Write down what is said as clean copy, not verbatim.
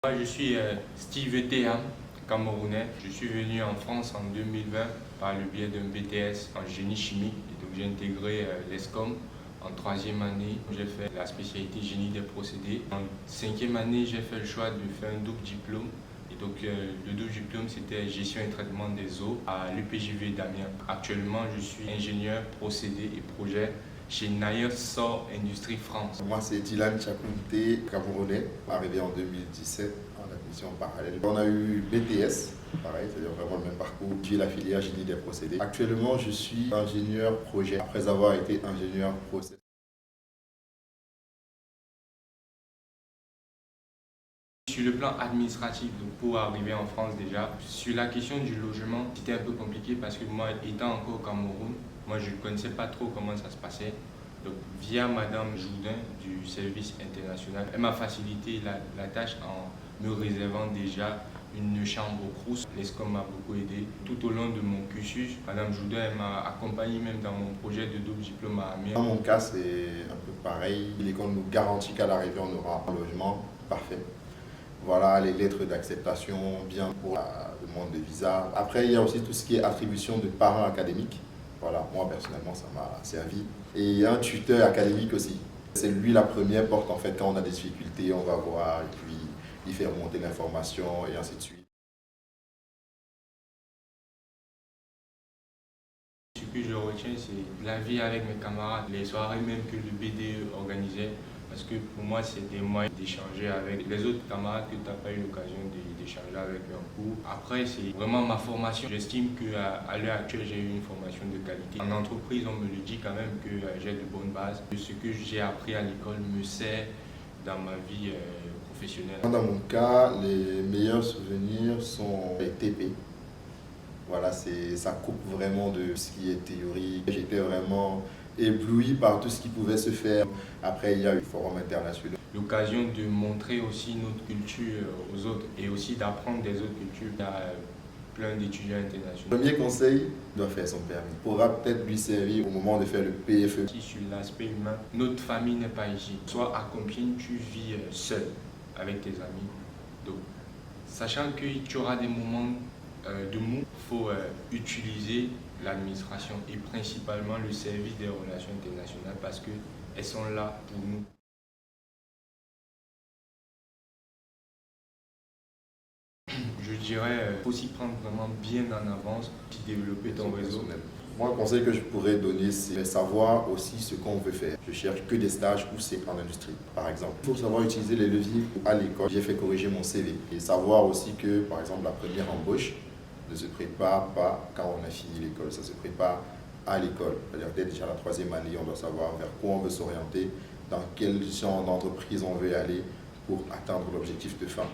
Moi, je suis Steve Théam, camerounais. Je suis venu en France en 2020 par le biais d'un BTS en génie chimique. Et donc j'ai intégré l'ESCOM en troisième année. J'ai fait la spécialité génie des procédés. En cinquième année, j'ai fait le choix de faire un double diplôme. Et donc le double diplôme, c'était gestion et traitement des eaux à l'UPJV d'Amiens. Actuellement, je suis ingénieur procédés et projets chez Nayer Sor Industrie France. Moi, c'est Dylan Chakounté, camerounais, arrivé en 2017 en admission parallèle. On a eu BTS, pareil, c'est-à-dire vraiment le même parcours. J'ai la filière génie des procédés. Actuellement, je suis ingénieur projet, après avoir été ingénieur process. Sur le plan administratif, donc pour arriver en France déjà, sur la question du logement, c'était un peu compliqué parce que moi, étant encore au Cameroun, moi je ne connaissais pas trop comment ça se passait. Donc via Madame Joudin du service international, elle m'a facilité la tâche en me réservant déjà une chambre au Crous. L'ESCOM m'a beaucoup aidé tout au long de mon cursus. Madame Joudin, elle m'a accompagné même dans mon projet de double diplôme à Amiens. Dans mon cas, c'est un peu pareil. L'école nous garantit qu'à l'arrivée, on aura un logement parfait. Voilà, les lettres d'acceptation, bien pour la demande de visa. Après, il y a aussi tout ce qui est attribution de parrain académique. Voilà, moi personnellement, ça m'a servi. Et un tuteur académique aussi. C'est lui la première porte en fait. Quand on a des difficultés, on va voir et puis il fait remonter l'information et ainsi de suite. Ce que je retiens, c'est la vie avec mes camarades, les soirées même que le BDE organisait. Parce que pour moi, c'est des moyens d'échanger avec les autres camarades que tu n'as pas eu l'occasion d'échanger avec eux en cours. Après, c'est vraiment ma formation. J'estime qu'à l'heure actuelle, j'ai eu une formation de qualité. En entreprise, on me le dit quand même que j'ai de bonnes bases. Ce que j'ai appris à l'école me sert dans ma vie professionnelle. Dans mon cas, les meilleurs souvenirs sont les TP. Voilà, ça coupe vraiment de ce qui est théorique. J'étais vraiment ébloui par tout ce qui pouvait se faire. Après, il y a eu le forum international. L'occasion de montrer aussi notre culture aux autres et aussi d'apprendre des autres cultures. Il y a plein d'étudiants internationaux. Premier conseil, il doit faire son permis. Il pourra peut-être lui servir au moment de faire le PFE. Sur l'aspect humain, notre famille n'est pas ici. Soit à Compiègne, tu vis seul avec tes amis. Donc, sachant que tu auras des moments de mou, il faut utiliser l'administration et principalement le service des relations internationales parce qu'elles sont là pour nous. Je dirais, faut s'y prendre vraiment bien en avance, développer ton réseau. Moi, un conseil que je pourrais donner, c'est savoir aussi ce qu'on veut faire. Je cherche que des stages où c'est en industrie, par exemple. Il faut savoir utiliser les leviers à l'école. J'ai fait corriger mon CV et savoir aussi que, par exemple, la première embauche ne se prépare pas quand on a fini l'école. Ça se prépare à l'école. C'est-à-dire dès déjà la troisième année, on doit savoir vers quoi on veut s'orienter, dans quel genre d'entreprise on veut aller pour atteindre l'objectif de fin.